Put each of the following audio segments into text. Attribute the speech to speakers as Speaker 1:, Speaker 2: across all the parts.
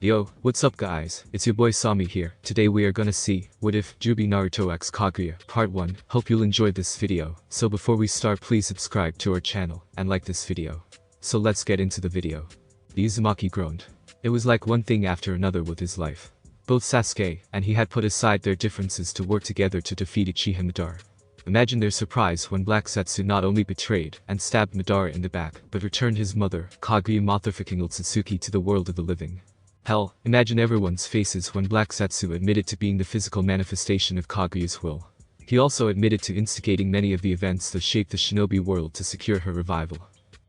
Speaker 1: Yo, what's up guys, it's your boy Sami here. Today we are gonna see, what if, Juubi Naruto x Kaguya, part 1. Hope you'll enjoy this video. So before we start, please subscribe to our channel, and like this video. So let's get into the video. The Uzumaki groaned. It was like one thing after another with his life. Both Sasuke and he had put aside their differences to work together to defeat Uchiha Madara. Imagine their surprise when Black Setsu not only betrayed and stabbed Madara in the back, but returned his mother, Kaguya motherfucking Otsutsuki, to the world of the living. Hell, imagine everyone's faces when Black Setsu admitted to being the physical manifestation of Kaguya's will. He also admitted to instigating many of the events that shaped the shinobi world to secure her revival.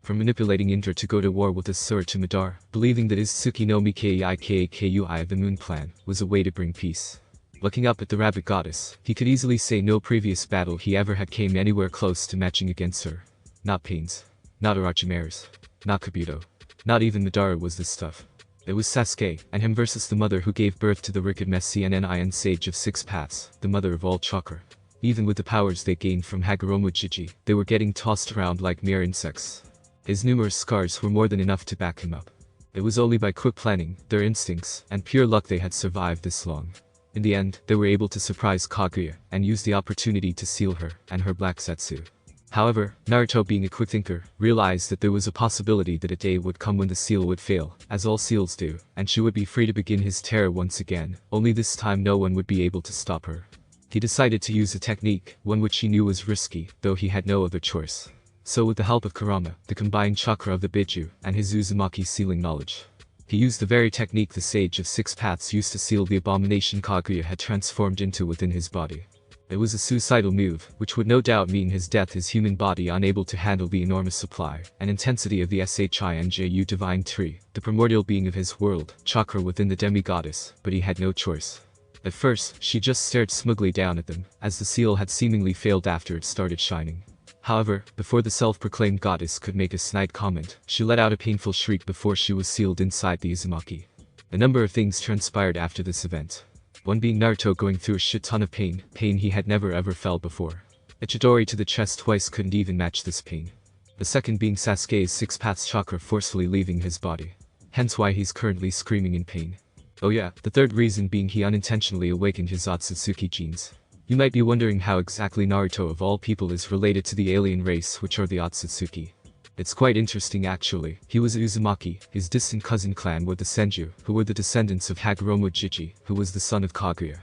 Speaker 1: From manipulating Indra to go to war with Asura to Madara, believing that Izutsuki no Mikaikakui of the Moon Plan was a way to bring peace. Looking up at the rabbit goddess, he could easily say no previous battle he ever had came anywhere close to matching against her. Not Pains. Not Orochimaru's. Not Kabuto. Not even Madara was this stuff. It was Sasuke, and him versus the mother who gave birth to the wicked Messianian Sage of Six Paths, the mother of all chakra. Even with the powers they gained from Hagoromo Jiji, they were getting tossed around like mere insects. His numerous scars were more than enough to back him up. It was only by quick planning, their instincts, and pure luck they had survived this long. In the end, they were able to surprise Kaguya, and use the opportunity to seal her, and her Black Setsu. However, Naruto, being a quick thinker, realized that there was a possibility that a day would come when the seal would fail, as all seals do, and she would be free to begin his terror once again, only this time no one would be able to stop her. He decided to use a technique, one which he knew was risky, though he had no other choice. So with the help of Kurama, the combined chakra of the Biju, and his Uzumaki sealing knowledge, he used the very technique the Sage of Six Paths used to seal the abomination Kaguya had transformed into within his body. It was a suicidal move, which would no doubt mean his death, his human body unable to handle the enormous supply and intensity of the Shinju divine tree, the primordial being of his world, chakra within the demigoddess, but he had no choice. At first, she just stared smugly down at them, as the seal had seemingly failed after it started shining. However, before the self-proclaimed goddess could make a snide comment, she let out a painful shriek before she was sealed inside the Uzumaki. A number of things transpired after this event. One being Naruto going through a shit ton of pain he had never ever felt before. A Chidori to the chest twice couldn't even match this pain. The second being Sasuke's Six Paths chakra forcefully leaving his body. Hence why he's currently screaming in pain. Oh yeah, the third reason being he unintentionally awakened his Otsutsuki genes. You might be wondering how exactly Naruto of all people is related to the alien race which are the Otsutsuki. It's quite interesting actually. He was a Uzumaki, his distant cousin clan were the Senju, who were the descendants of Hagoromo Jiji, who was the son of Kaguya.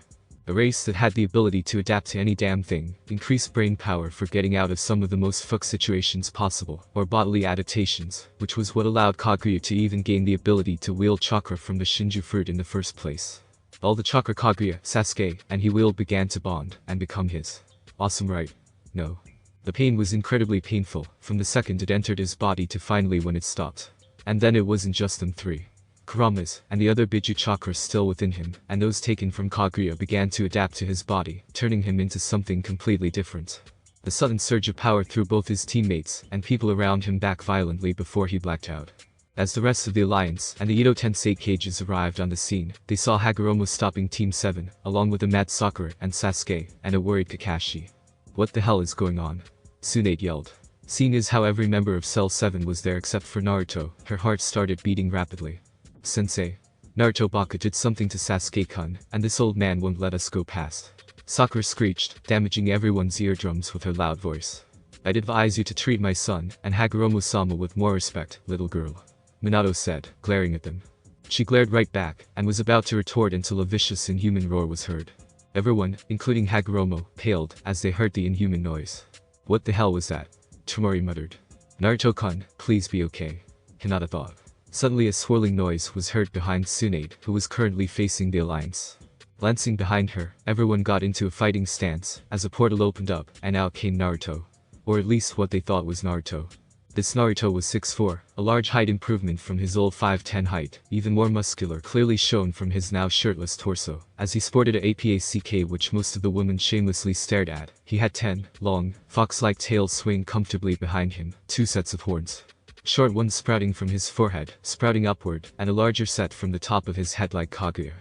Speaker 1: A race that had the ability to adapt to any damn thing, increase brain power for getting out of some of the most fucked situations possible, or bodily adaptations, which was what allowed Kaguya to even gain the ability to wield chakra from the Shinju fruit in the first place. All the chakra Kaguya, Sasuke, and he wielded began to bond, and become his. Awesome, right? No. The pain was incredibly painful, from the second it entered his body to finally when it stopped. And then it wasn't just them three. Kurama's, and the other Biju chakras still within him, and those taken from Kaguya began to adapt to his body, turning him into something completely different. The sudden surge of power threw both his teammates, and people around him back violently before he blacked out. As the rest of the Alliance and the Edo Tensei cages arrived on the scene, they saw Hagoromo stopping Team 7, along with a mad Sakura and Sasuke, and a worried Kakashi. What the hell is going on? Tsunade yelled. Seeing as how every member of Cell 7 was there except for Naruto, her heart started beating rapidly. Sensei. Naruto Baka did something to Sasuke-kun, and this old man won't let us go past. Sakura screeched, damaging everyone's eardrums with her loud voice. I'd advise you to treat my son and Hagoromo-sama with more respect, little girl. Minato said, glaring at them. She glared right back, and was about to retort until a vicious inhuman roar was heard. Everyone, including Hagoromo, paled as they heard the inhuman noise. What the hell was that? Tomori muttered. Naruto-kun, please be okay. Hinata thought. Suddenly a swirling noise was heard behind Tsunade, who was currently facing the Alliance. Glancing behind her, everyone got into a fighting stance, as a portal opened up, and out came Naruto. Or at least what they thought was Naruto. This Naruto was 6'4", a large height improvement from his old 5'10" height, even more muscular clearly shown from his now shirtless torso, as he sported a APACK which most of the women shamelessly stared at. He had 10, long, fox-like tails swing comfortably behind him, 2 sets of horns. Short ones sprouting from his forehead, sprouting upward, and a larger set from the top of his head like Kaguya.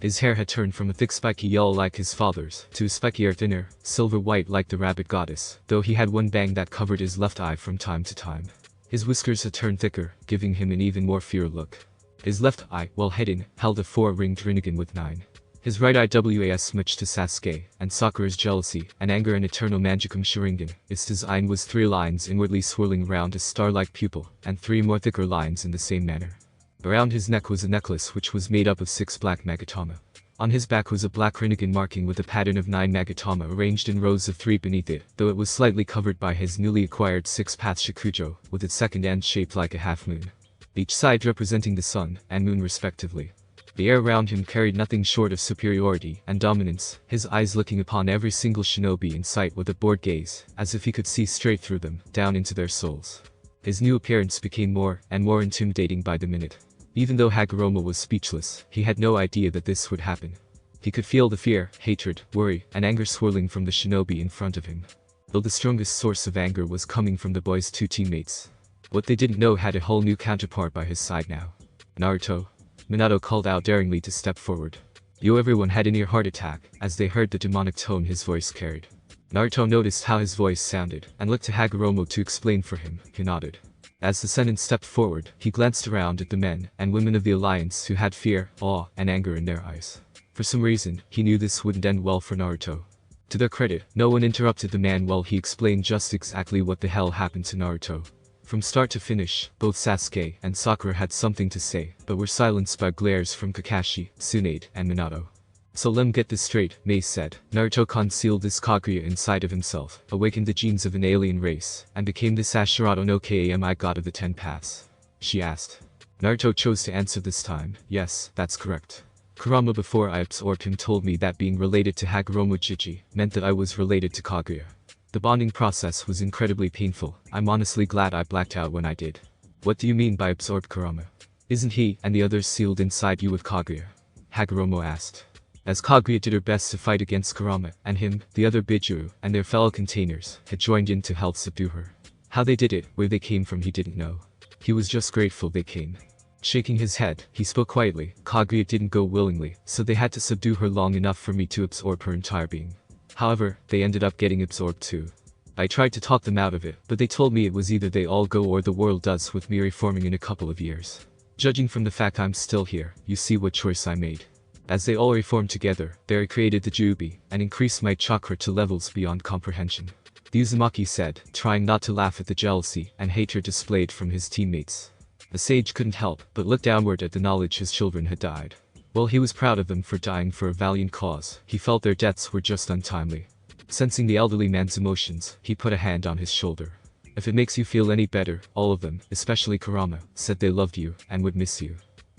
Speaker 1: His hair had turned from a thick spiky yellow like his father's, to a speckier thinner, silver-white like the rabbit goddess, though he had one bang that covered his left eye from time to time. His whiskers had turned thicker, giving him an even more feared look. His left eye, while hidden, held a 4-ringed Rinnegan with 9. His right eye was much to Sasuke, and Sakura's jealousy, and anger and eternal magicum Sharingan. Its design was 3 lines inwardly swirling round a star-like pupil, and 3 more thicker lines in the same manner. Around his neck was a necklace which was made up of 6 black Magatama. On his back was a black Rinnegan marking with a pattern of 9 Magatama arranged in rows of 3 beneath it, though it was slightly covered by his newly acquired 6-path Shikujo, with its second end shaped like a half-moon. Each side representing the sun and moon respectively. The air around him carried nothing short of superiority and dominance, his eyes looking upon every single shinobi in sight with a bored gaze, as if he could see straight through them, down into their souls. His new appearance became more and more intimidating by the minute. Even though Hagoromo was speechless, he had no idea that this would happen. He could feel the fear, hatred, worry, and anger swirling from the shinobi in front of him. Though the strongest source of anger was coming from the boy's 2 teammates. What they didn't know had a whole new counterpart by his side now. Naruto. Minato called out daringly to step forward. Everyone had a near heart attack, as they heard the demonic tone his voice carried. Naruto noticed how his voice sounded, and looked to Hagoromo to explain for him. He nodded. As the Sennin stepped forward, he glanced around at the men and women of the Alliance who had fear, awe, and anger in their eyes. For some reason, he knew this wouldn't end well for Naruto. To their credit, no one interrupted the man while he explained just exactly what the hell happened to Naruto. From start to finish, both Sasuke and Sakura had something to say, but were silenced by glares from Kakashi, Tsunade, and Minato. So let me get this straight, Mei said. Naruto concealed this Kaguya inside of himself, awakened the genes of an alien race, and became the Sashirato no Kami god of the 10 paths. She asked. Naruto chose to answer this time. Yes, that's correct. Kurama before I absorbed him told me that being related to Hagoromo Chichi meant that I was related to Kaguya. The bonding process was incredibly painful. I'm honestly glad I blacked out when I did. What do you mean by absorbed Kurama? Isn't he and the others sealed inside you with Kaguya? Hagoromo asked. As Kaguya did her best to fight against Kurama, and him, the other Bijuu, and their fellow containers, had joined in to help subdue her. How they did it, where they came from he didn't know. He was just grateful they came. Shaking his head, he spoke quietly. Kaguya didn't go willingly, so they had to subdue her long enough for me to absorb her entire being. However, they ended up getting absorbed too. I tried to talk them out of it, but they told me it was either they all go or the world does, with me reforming in a couple of years. Judging from the fact I'm still here, you see what choice I made. As they all reformed together, they created the Juubi, and increased my chakra to levels beyond comprehension. The Uzumaki said, trying not to laugh at the jealousy and hatred displayed from his teammates. The sage couldn't help but look downward at the knowledge his children had died. While he was proud of them for dying for a valiant cause, he felt their deaths were just untimely. Sensing the elderly man's emotions, he put a hand on his shoulder. If it makes you feel any better, all of them, especially Kurama, said they loved you and would miss you.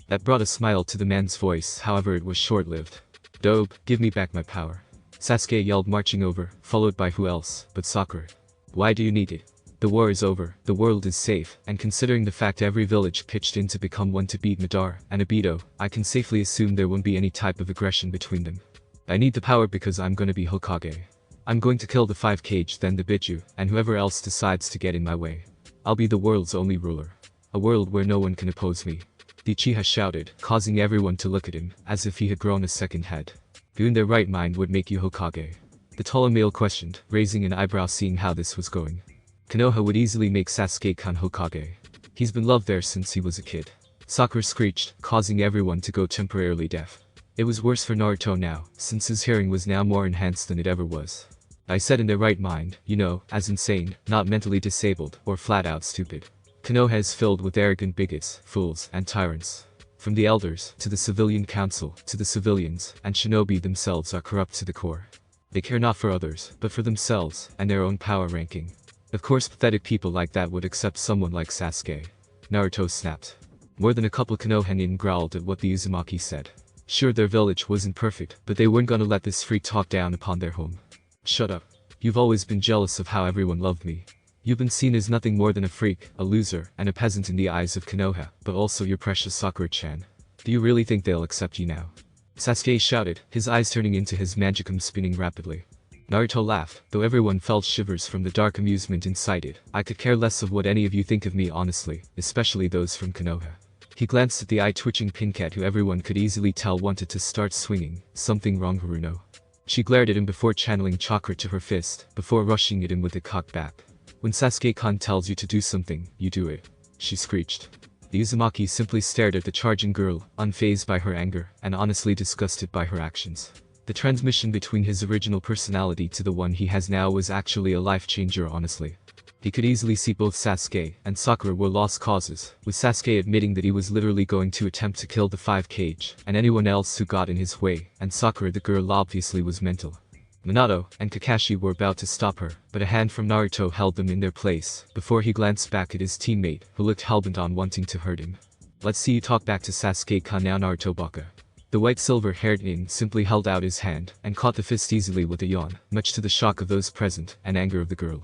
Speaker 1: That brought a smile to the man's voice, however it was short-lived. Dobe, give me back my power. Sasuke yelled, marching over, followed by who else but Sakura. Why do you need it? The war is over, the world is safe, and considering the fact every village pitched in to become one to beat Madara and Obito, I can safely assume there won't be any type of aggression between them. I need the power because I'm gonna be Hokage. I'm going to kill the 5 Kage, then the Bijuu, and whoever else decides to get in my way. I'll be the world's only ruler. A world where no one can oppose me. The Uchiha shouted, causing everyone to look at him, as if he had grown a second head. Who in their right mind would make you Hokage? The taller male questioned, raising an eyebrow seeing how this was going. Konoha would easily make Sasuke-kan Hokage. He's been loved there since he was a kid. Sakura screeched, causing everyone to go temporarily deaf. It was worse for Naruto now, since his hearing was now more enhanced than it ever was. I said in their right mind, you know, as insane, not mentally disabled, or flat out stupid. Konoha is filled with arrogant bigots, fools, and tyrants. From the elders, to the civilian council, to the civilians, and shinobi themselves are corrupt to the core. They care not for others, but for themselves, and their own power ranking. Of course pathetic people like that would accept someone like Sasuke. Naruto snapped. More than a couple Konoha growled at what the Uzumaki said. Sure, their village wasn't perfect, but they weren't gonna let this freak talk down upon their home. Shut up. You've always been jealous of how everyone loved me. You've been seen as nothing more than a freak, a loser, and a peasant in the eyes of Konoha, but also your precious Sakura-chan. Do you really think they'll accept you now? Sasuke shouted, his eyes turning into his magicum spinning rapidly. Naruto laughed, though everyone felt shivers from the dark amusement inside it. I could care less of what any of you think of me honestly, especially those from Konoha. He glanced at the eye-twitching Pincat who everyone could easily tell wanted to start swinging. Something wrong, Haruno? She glared at him before channeling chakra to her fist, before rushing at him with a cocked bat. When Sasuke-kan tells you to do something, you do it. She screeched. The Uzumaki simply stared at the charging girl, unfazed by her anger, and honestly disgusted by her actions. The transmission between his original personality to the one he has now was actually a life changer, honestly. He could easily see both Sasuke and Sakura were lost causes, with Sasuke admitting that he was literally going to attempt to kill the 5 Kage and anyone else who got in his way, and Sakura the girl obviously was mental. Minato and Kakashi were about to stop her, but a hand from Naruto held them in their place, before he glanced back at his teammate, who looked hellbent on wanting to hurt him. Let's see you talk back to Sasuke-kun now, Naruto baka. The white silver-haired nin simply held out his hand, and caught the fist easily with a yawn, much to the shock of those present, and anger of the girl.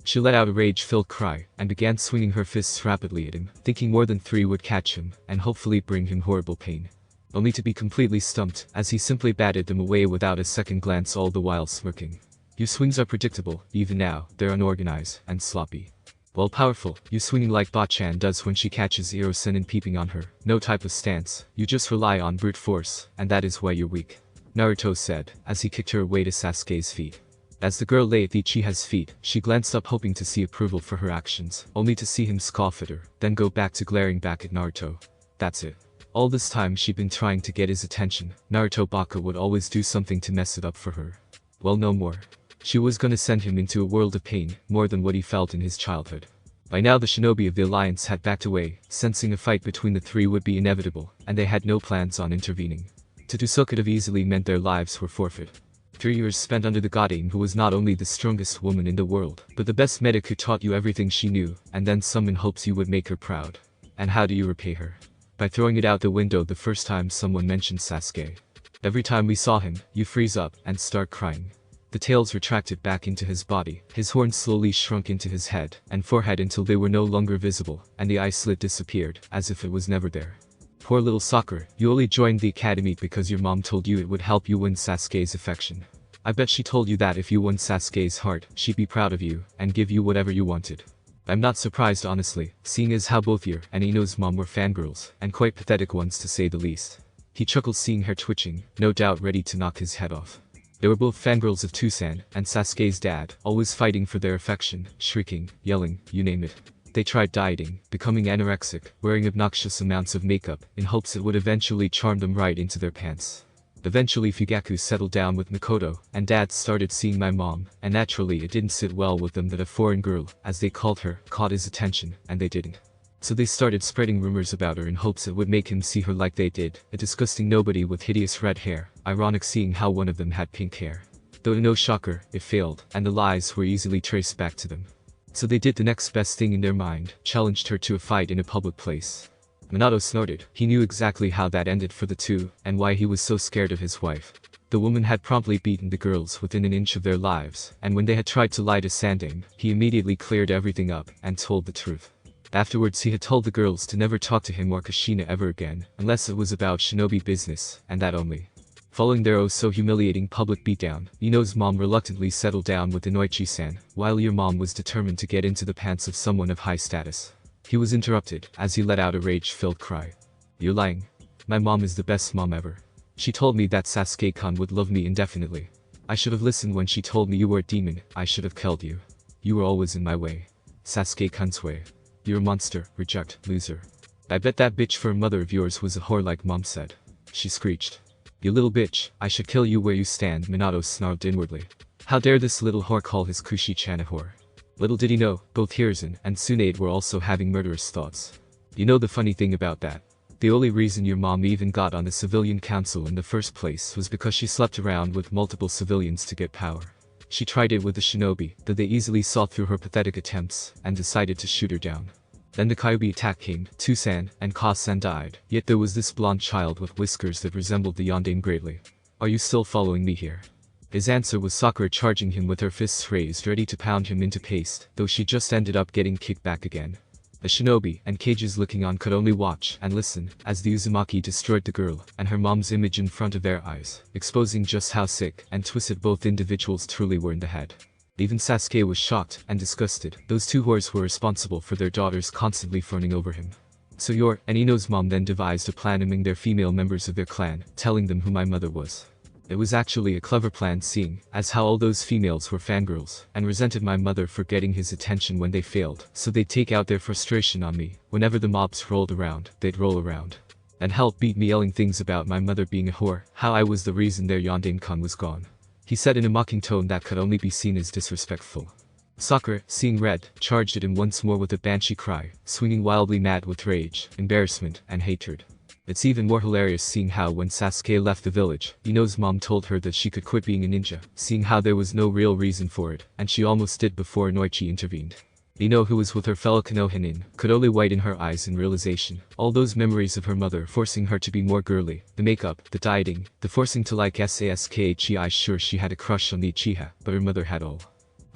Speaker 1: She let out a rage-filled cry, and began swinging her fists rapidly at him, thinking more than 3 would catch him, and hopefully bring him horrible pain. Only to be completely stumped, as he simply batted them away without a second glance, all the while smirking. Your swings are predictable, even now, they're unorganized, and sloppy. While powerful, you swinging like Bachan does when she catches Iro-sen peeping on her, no type of stance, you just rely on brute force, and that is why you're weak. Naruto said, as he kicked her away to Sasuke's feet. As the girl lay at Ichiha's feet, she glanced up hoping to see approval for her actions, only to see him scoff at her, then go back to glaring back at Naruto. That's it. All this time she'd been trying to get his attention, Naruto baka would always do something to mess it up for her. Well, no more. She was gonna send him into a world of pain, more than what he felt in his childhood. By now the shinobi of the alliance had backed away, sensing a fight between the 3 would be inevitable, and they had no plans on intervening. To do so could have easily meant their lives were forfeit. 3 years spent under the Godin, who was not only the strongest woman in the world, but the best medic who taught you everything she knew, and then some in hopes you would make her proud. And how do you repay her? By throwing it out the window the first time someone mentioned Sasuke. Every time we saw him, you freeze up and start crying. The tails retracted back into his body, his horns slowly shrunk into his head and forehead until they were no longer visible, and the eye slit disappeared, as if it was never there. Poor little Sakura, you only joined the academy because your mom told you it would help you win Sasuke's affection. I bet she told you that if you won Sasuke's heart, she'd be proud of you, and give you whatever you wanted. I'm not surprised honestly, seeing as how both your and Ino's mom were fangirls, and quite pathetic ones to say the least. He chuckled seeing her twitching, no doubt ready to knock his head off. They were both fangirls of Tusan and Sasuke's dad, always fighting for their affection, shrieking, yelling, you name it. They tried dieting, becoming anorexic, wearing obnoxious amounts of makeup, in hopes it would eventually charm them right into their pants. Eventually Fugaku settled down with Mikoto, and dad started seeing my mom, and naturally it didn't sit well with them that a foreign girl, as they called her, caught his attention, and they didn't. So they started spreading rumors about her in hopes it would make him see her like they did, a disgusting nobody with hideous red hair, ironic seeing how one of them had pink hair. Though no shocker, it failed, and the lies were easily traced back to them. So they did the next best thing in their mind, challenged her to a fight in a public place. Minato snorted. He knew exactly how that ended for the two, and why he was so scared of his wife. The woman had promptly beaten the girls within an inch of their lives, and when they had tried to lie to Sandane, he immediately cleared everything up, and told the truth. Afterwards he had told the girls to never talk to him or Kushina ever again, unless it was about shinobi business, and that only. Following their oh-so-humiliating public beatdown, Ino's mom reluctantly settled down with Inoichi-san, while your mom was determined to get into the pants of someone of high status. He was interrupted, as he let out a rage-filled cry. You're lying. My mom is the best mom ever. She told me that Sasuke-kun would love me indefinitely. I should have listened when she told me you were a demon. I should have killed you. You were always in my way. Sasuke-kun's way. You're a monster, reject, loser. I bet that bitch for a mother of yours was a whore like mom said. She screeched. You little bitch, I should kill you where you stand, Minato snarled inwardly. How dare this little whore call his Kushi-chan a whore. Little did he know, both Hiruzen and Tsunade were also having murderous thoughts. You know the funny thing about that? The only reason your mom even got on the civilian council in the first place was because she slept around with multiple civilians to get power. She tried it with the shinobi, though they easily saw through her pathetic attempts, and decided to shoot her down. Then the Kyuubi attack came, Tusan and Ka-san died, yet there was this blonde child with whiskers that resembled the Yondaime greatly. Are you still following me here? His answer was Sakura charging him with her fists raised ready to pound him into paste, though she just ended up getting kicked back again. The shinobi and Kages looking on could only watch and listen as the Uzumaki destroyed the girl and her mom's image in front of their eyes, exposing just how sick and twisted both individuals truly were in the head. Even Sasuke was shocked and disgusted. Those two whores were responsible for their daughters constantly fawning over him. So your and Ino's mom then devised a plan among their female members of their clan, telling them who my mother was. It was actually a clever plan, seeing as how all those females were fangirls and resented my mother for getting his attention when they failed, so they'd take out their frustration on me. Whenever the mobs rolled around, they'd roll around and help beat me, yelling things about my mother being a whore, how I was the reason their Yondaime-kun was gone. He said in a mocking tone that could only be seen as disrespectful. Sakura, seeing red, charged at him once more with a banshee cry, swinging wildly mad with rage, embarrassment, and hatred. It's even more hilarious seeing how when Sasuke left the village, Ino's mom told her that she could quit being a ninja, seeing how there was no real reason for it, and she almost did before Inoichi intervened. Ino, who was with her fellow Konohanin, could only widen her eyes in realization. All those memories of her mother forcing her to be more girly, the makeup, the dieting, the forcing to like Sasuke. Sure, she had a crush on the Uchiha, but her mother had all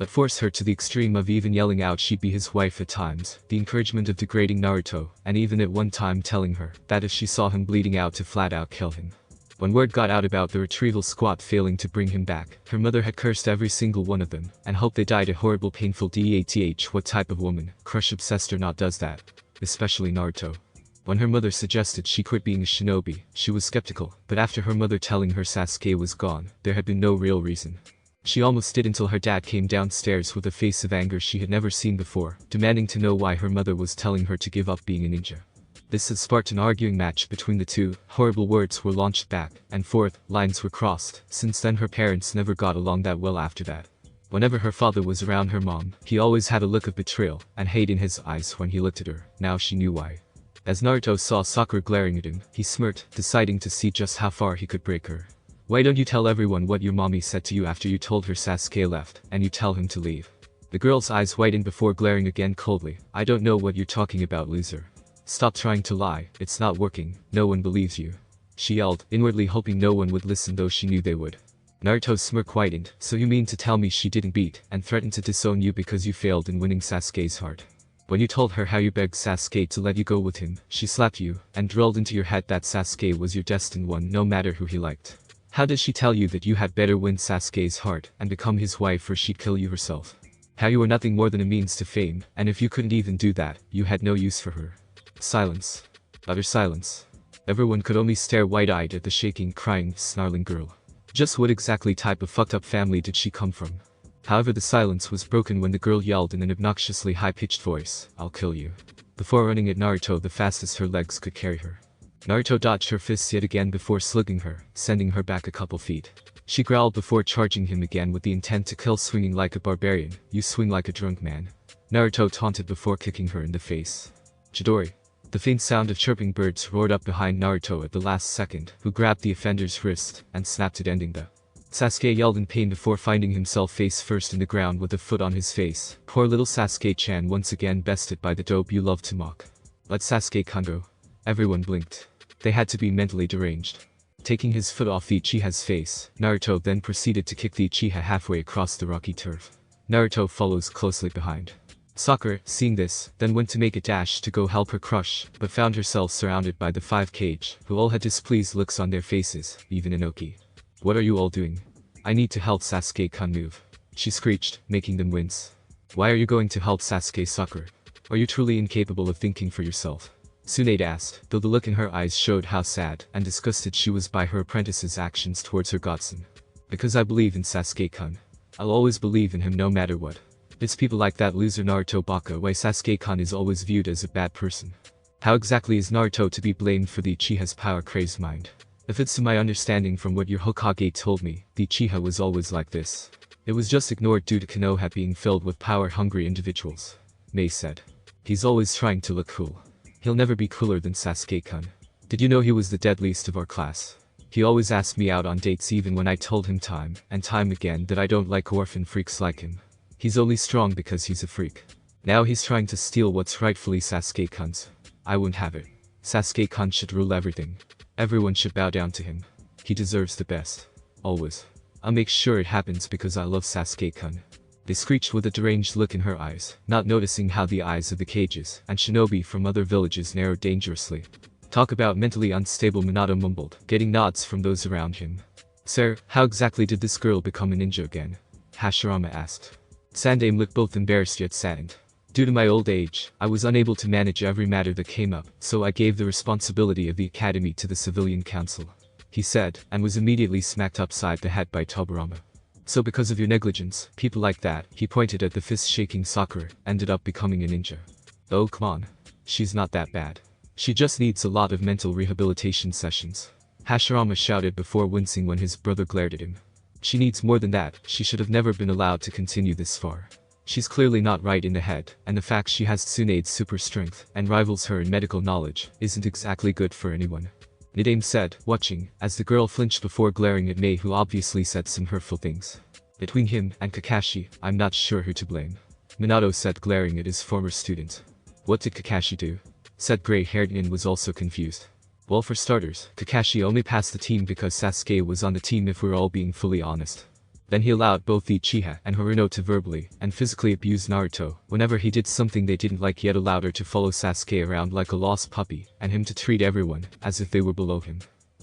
Speaker 1: but force her to the extreme of even yelling out she'd be his wife at times, the encouragement of degrading Naruto, and even at one time telling her that if she saw him bleeding out to flat out kill him. When word got out about the retrieval squad failing to bring him back, her mother had cursed every single one of them, and hoped they died a horrible painful death. What type of woman, crush obsessed or not, does that? Especially Naruto. When her mother suggested she quit being a shinobi, she was skeptical, but after her mother telling her Sasuke was gone, there had been no real reason. She almost did until her dad came downstairs with a face of anger she had never seen before, demanding to know why her mother was telling her to give up being a ninja. This had sparked an arguing match between the two. Horrible words were launched back and forth, lines were crossed. Since then her parents never got along that well after that. Whenever her father was around her mom, he always had a look of betrayal and hate in his eyes when he looked at her. Now she knew why. As Naruto saw Sakura glaring at him, he smirked, deciding to see just how far he could break her. Why don't you tell everyone what your mommy said to you after you told her Sasuke left, and you tell him to leave? The girl's eyes widened before glaring again coldly. I don't know what you're talking about, loser. Stop trying to lie, it's not working, no one believes you. She yelled, inwardly hoping no one would listen, though she knew they would. Naruto's smirk widened. So you mean to tell me she didn't beat and threaten to disown you because you failed in winning Sasuke's heart? When you told her how you begged Sasuke to let you go with him, she slapped you and drilled into your head that Sasuke was your destined one no matter who he liked. How did she tell you that you had better win Sasuke's heart and become his wife or she'd kill you herself? How you were nothing more than a means to fame, and if you couldn't even do that, you had no use for her. Silence. Utter silence. Everyone could only stare wide-eyed at the shaking, crying, snarling girl. Just what exactly type of fucked up family did she come from? However, the silence was broken when the girl yelled in an obnoxiously high-pitched voice, I'll kill you. Before running at Naruto the fastest her legs could carry her. Naruto dodged her fists yet again before slugging her, sending her back a couple feet. She growled before charging him again with the intent to kill, swinging like a barbarian. You swing like a drunk man. Naruto taunted before kicking her in the face. Chidori. The faint sound of chirping birds roared up behind Naruto at the last second, who grabbed the offender's wrist and snapped it, ending the. Sasuke yelled in pain before finding himself face first in the ground with a foot on his face. Poor little Sasuke-chan, once again bested by the dope you love to mock. Let Sasuke-kun go. Everyone blinked. They had to be mentally deranged. Taking his foot off the Uchiha's face, Naruto then proceeded to kick the Uchiha halfway across the rocky turf. Naruto follows closely behind. Sakura, seeing this, then went to make a dash to go help her crush, but found herself surrounded by the 5 Kage, who all had displeased looks on their faces, even Inoki. What are you all doing? I need to help Sasuke-kun move. She screeched, making them wince. Why are you going to help Sasuke, Sakura? Are you truly incapable of thinking for yourself? Tsunade asked, though the look in her eyes showed how sad and disgusted she was by her apprentice's actions towards her godson. Because I believe in Sasuke-kun. I'll always believe in him no matter what. It's people like that loser Naruto Baka why Sasuke-kun is always viewed as a bad person. How exactly is Naruto to be blamed for the Uchiha's power-crazed mind? If it's to my understanding from what your Hokage told me, the Uchiha was always like this. It was just ignored due to Konoha being filled with power-hungry individuals. Mei said. He's always trying to look cool. He'll never be cooler than Sasuke-kun. Did you know he was the deadliest of our class? He always asked me out on dates even when I told him time and time again that I don't like orphan freaks like him. He's only strong because he's a freak. Now he's trying to steal what's rightfully Sasuke-kun's. I won't have it. Sasuke-kun should rule everything. Everyone should bow down to him. He deserves the best. Always. I'll make sure it happens because I love Sasuke-kun. They screeched with a deranged look in her eyes, not noticing how the eyes of the Kages and shinobi from other villages narrowed dangerously. Talk about mentally unstable, Minato mumbled, getting nods from those around him. Sir, how exactly did this girl become a ninja again? Hashirama asked. Sandaime looked both embarrassed yet saddened. Due to my old age, I was unable to manage every matter that came up, so I gave the responsibility of the academy to the civilian council. he said, and was immediately smacked upside the head by Tobirama. So because of your negligence, people like that, he pointed at the fist-shaking Sakura, ended up becoming a ninja. Oh come on. She's not that bad. She just needs a lot of mental rehabilitation sessions. Hashirama shouted before wincing when his brother glared at him. She needs more than that, she should have never been allowed to continue this far. She's clearly not right in the head, and the fact she has Tsunade's super strength, and rivals her in medical knowledge, isn't exactly good for anyone. Nidame said, watching, as the girl flinched before glaring at Mei, who obviously said some hurtful things. Between him and Kakashi, I'm not sure who to blame. Minato said, glaring at his former student. What did Kakashi do? Said gray-haired Nin was also confused. Well, for starters, Kakashi only passed the team because Sasuke was on the team, if we're all being fully honest. Then he allowed both the Uchiha and Haruno to verbally and physically abuse Naruto whenever he did something they didn't like, yet allowed her to follow Sasuke around like a lost puppy and him to treat everyone as if they were below him.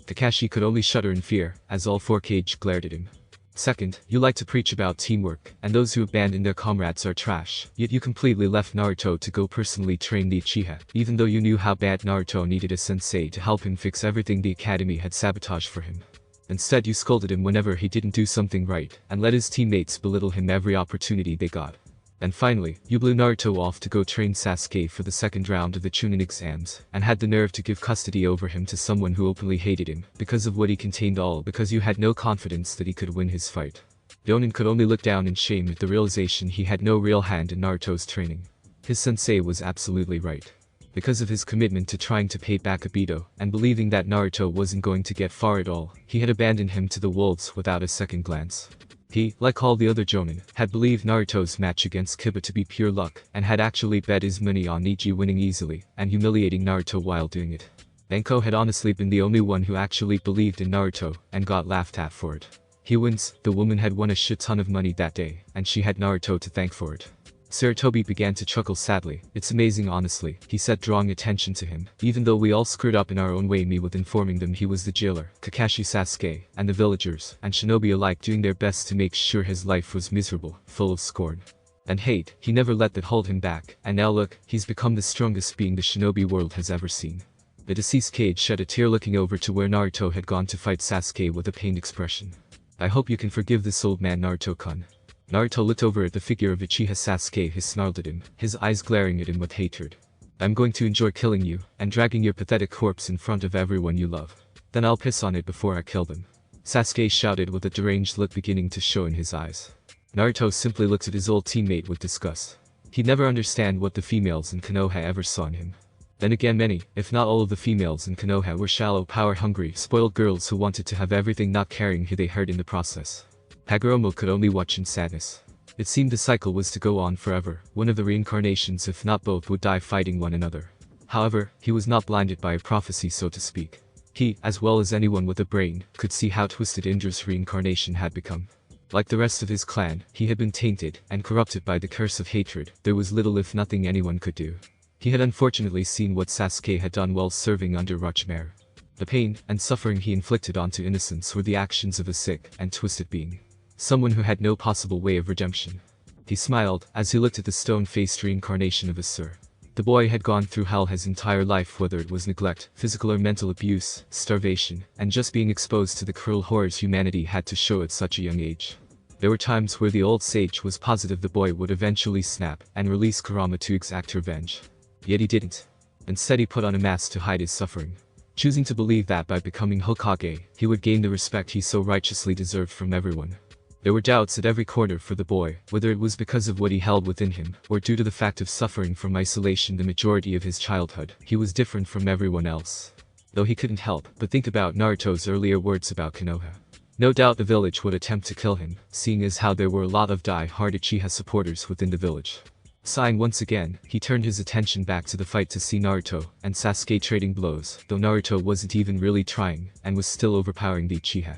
Speaker 1: Kakashi could only shudder in fear as all four Kage glared at him. Second, you like to preach about teamwork, and those who abandon their comrades are trash, yet you completely left Naruto to go personally train the Uchiha, even though you knew how bad Naruto needed a sensei to help him fix everything the academy had sabotaged for him. Instead, you scolded him whenever he didn't do something right, and let his teammates belittle him every opportunity they got. And finally, you blew Naruto off to go train Sasuke for the second round of the Chunin exams, and had the nerve to give custody over him to someone who openly hated him, because of what he contained, all because you had no confidence that he could win his fight. Ronin could only look down in shame at the realization he had no real hand in Naruto's training. His sensei was absolutely right. Because of his commitment to trying to pay back Obito, and believing that Naruto wasn't going to get far at all, he had abandoned him to the wolves without a second glance. He, like all the other Jonin, had believed Naruto's match against Kiba to be pure luck, and had actually bet his money on Neji winning easily, and humiliating Naruto while doing it. Enko had honestly been the only one who actually believed in Naruto, and got laughed at for it. He wins, the woman had won a shit ton of money that day, and she had Naruto to thank for it. Sarutobi began to chuckle sadly. It's amazing honestly, he said, drawing attention to him. Even though we all screwed up in our own way, me with informing them he was the jailer, Kakashi, Sasuke, and the villagers, and shinobi alike doing their best to make sure his life was miserable, full of scorn and hate, he never let that hold him back, and now look, he's become the strongest being the shinobi world has ever seen. The deceased Kage shed a tear looking over to where Naruto had gone to fight Sasuke with a pained expression. I hope you can forgive this old man, Naruto-kun. Naruto looked over at the figure of Uchiha Sasuke who snarled at him, his eyes glaring at him with hatred. I'm going to enjoy killing you, and dragging your pathetic corpse in front of everyone you love. Then I'll piss on it before I kill them. Sasuke shouted with a deranged look beginning to show in his eyes. Naruto simply looked at his old teammate with disgust. He'd never understand what the females in Konoha ever saw in him. Then again, many, if not all of the females in Konoha were shallow, power-hungry, spoiled girls who wanted to have everything, not caring who they hurt in the process. Hagoromo could only watch in sadness. It seemed the cycle was to go on forever. One of the reincarnations, if not both, would die fighting one another. However, he was not blinded by a prophecy, so to speak. He, as well as anyone with a brain, could see how twisted Indra's reincarnation had become. Like the rest of his clan, he had been tainted and corrupted by the curse of hatred. There was little if nothing anyone could do. He had unfortunately seen what Sasuke had done while serving under Orochimaru. The pain and suffering he inflicted onto innocents were the actions of a sick and twisted being. Someone who had no possible way of redemption. He smiled as he looked at the stone-faced reincarnation of Asur. The boy had gone through hell his entire life, whether it was neglect, physical or mental abuse, starvation, and just being exposed to the cruel horrors humanity had to show at such a young age. There were times where the old sage was positive the boy would eventually snap and release Kurama to exact revenge. Yet he didn't. Instead, he put on a mask to hide his suffering, choosing to believe that by becoming Hokage, he would gain the respect he so righteously deserved from everyone. There were doubts at every corner for the boy, whether it was because of what he held within him, or due to the fact of suffering from isolation the majority of his childhood. He was different from everyone else. Though he couldn't help but think about Naruto's earlier words about Konoha. No doubt the village would attempt to kill him, seeing as how there were a lot of die-hard Uchiha supporters within the village. Sighing once again, he turned his attention back to the fight to see Naruto and Sasuke trading blows, though Naruto wasn't even really trying, and was still overpowering the Uchiha.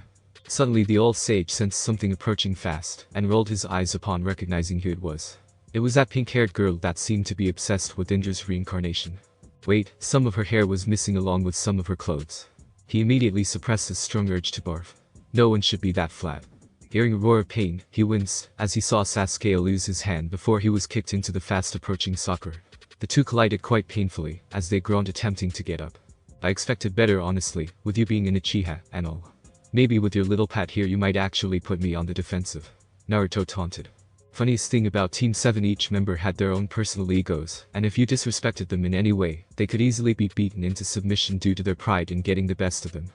Speaker 1: Suddenly the old sage sensed something approaching fast, and rolled his eyes upon recognizing who it was. It was that pink-haired girl that seemed to be obsessed with Indra's reincarnation. Wait, some of her hair was missing along with some of her clothes. He immediately suppressed his strong urge to barf. No one should be that flat. Hearing a roar of pain, he winced as he saw Sasuke lose his hand before he was kicked into the fast-approaching Sakura. The two collided quite painfully, as they groaned attempting to get up. I expected better honestly, with you being an Uchiha, and all. Maybe with your little pat here you might actually put me on the defensive. Naruto taunted. Funniest thing about Team 7, each member had their own personal egos, and if you disrespected them in any way, they could easily be beaten into submission due to their pride in getting the best of them.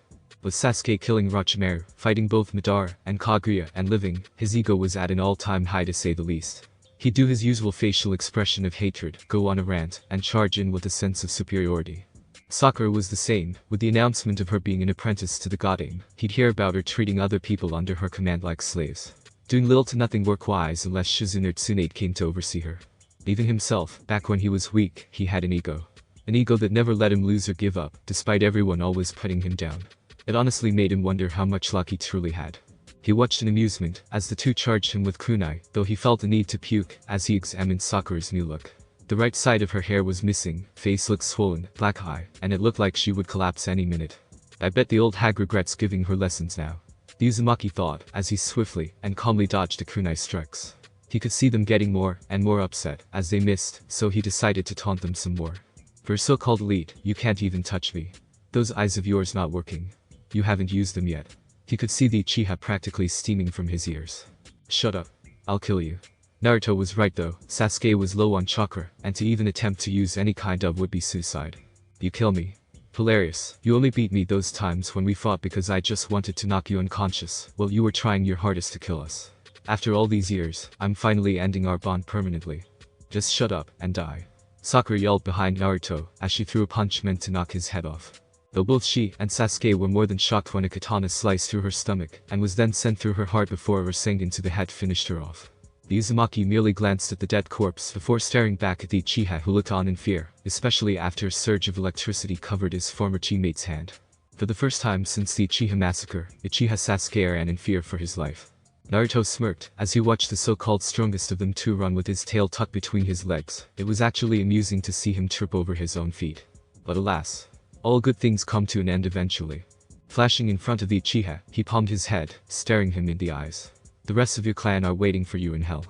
Speaker 1: With Sasuke killing Orochimaru, fighting both Madara and Kaguya and living, his ego was at an all-time high to say the least. He'd do his usual facial expression of hatred, go on a rant, and charge in with a sense of superiority. Sakura was the same, with the announcement of her being an apprentice to the god Aim. He'd hear about her treating other people under her command like slaves, doing little to nothing work-wise unless Shizune or Tsunade came to oversee her. Even himself, back when he was weak, he had an ego. An ego that never let him lose or give up, despite everyone always putting him down. It honestly made him wonder how much luck he truly had. He watched in amusement as the two charged him with kunai, though he felt the need to puke as he examined Sakura's new look. The right side of her hair was missing, face looked swollen, black eye, and it looked like she would collapse any minute. I bet the old hag regrets giving her lessons now, the Uzumaki thought as he swiftly and calmly dodged the kunai strikes. He could see them getting more and more upset as they missed, so he decided to taunt them some more. For a so-called elite, you can't even touch me. Those eyes of yours not working. You haven't used them yet. He could see the Uchiha practically steaming from his ears. Shut up. I'll kill you. Naruto was right though, Sasuke was low on chakra, and to even attempt to use any kind of would be suicide. You kill me. Hilarious, you only beat me those times when we fought because I just wanted to knock you unconscious, while you were trying your hardest to kill us. After all these years, I'm finally ending our bond permanently. Just shut up and die. Sakura yelled behind Naruto as she threw a punch meant to knock his head off. Though both she and Sasuke were more than shocked when a katana sliced through her stomach and was then sent through her heart before a Rasengan to the head finished her off. The Uzumaki merely glanced at the dead corpse before staring back at the Uchiha, who looked on in fear, especially after a surge of electricity covered his former teammate's hand. For the first time since the Uchiha massacre, Uchiha Sasuke ran in fear for his life. Naruto smirked as he watched the so-called strongest of them two run with his tail tucked between his legs. It was actually amusing to see him trip over his own feet. But alas, all good things come to an end eventually. Flashing in front of the Uchiha, he palmed his head, staring him in the eyes. The rest of your clan are waiting for you in hell.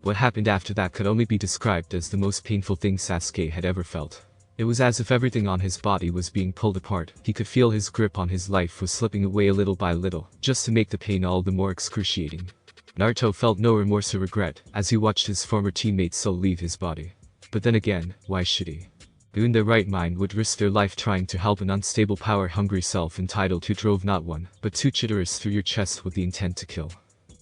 Speaker 1: What happened after that could only be described as the most painful thing Sasuke had ever felt. It was as if everything on his body was being pulled apart. He could feel his grip on his life was slipping away little by little, just to make the pain all the more excruciating. Naruto felt no remorse or regret as he watched his former teammate's soul leave his body. But then again, why should he? Who in their right mind would risk their life trying to help an unstable power-hungry self-entitled who drove not one, but two chitterers through your chest with the intent to kill?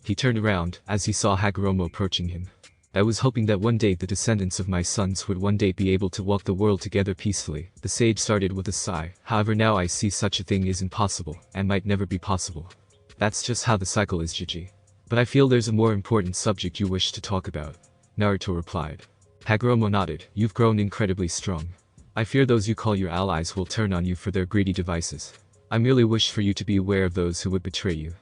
Speaker 1: He turned around as he saw Hagoromo approaching him. I was hoping that one day the descendants of my sons would one day be able to walk the world together peacefully. The sage started with a sigh. However, now I see such a thing is impossible, and might never be possible. That's just how the cycle is, Gigi. But I feel there's a more important subject you wish to talk about. Naruto replied. Hagoromo nodded. You've grown incredibly strong. I fear those you call your allies will turn on you for their greedy devices. I merely wish for you to be aware of those who would betray you.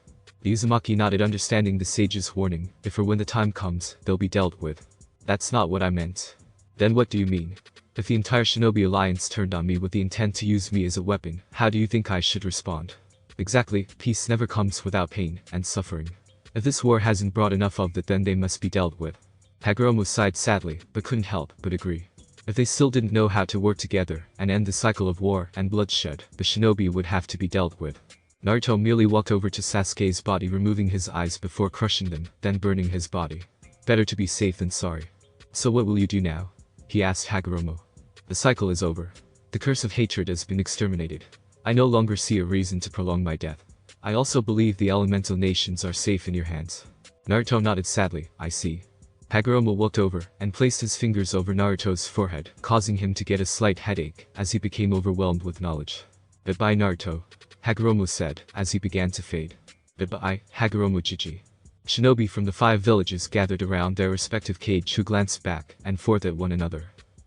Speaker 1: The Uzumaki nodded, understanding the sage's warning. If or when the time comes, they'll be dealt with. That's not what I meant. Then what do you mean? If the entire Shinobi Alliance turned on me with the intent to use me as a weapon, how do you think I should respond? Exactly, peace never comes without pain and suffering. If this war hasn't brought enough of that, then they must be dealt with. Hagoromo sighed sadly, but couldn't help but agree. If they still didn't know how to work together and end the cycle of war and bloodshed, the shinobi would have to be dealt with. Naruto merely walked over to Sasuke's body, removing his eyes before crushing them, then burning his body. Better to be safe than sorry. So what will you do now? He asked Hagoromo. The cycle is over. The curse of hatred has been exterminated. I no longer see a reason to prolong my death. I also believe the elemental nations are safe in your hands. Naruto nodded sadly. I see. Hagoromo walked over and placed his fingers over Naruto's forehead, causing him to get a slight headache as he became overwhelmed with knowledge. Goodbye, Naruto, Hagoromo said as he began to fade. Goodbye, Hagoromo Chichi. Shinobi from the 5 villages gathered around their respective cage, who glanced back and forth at one another.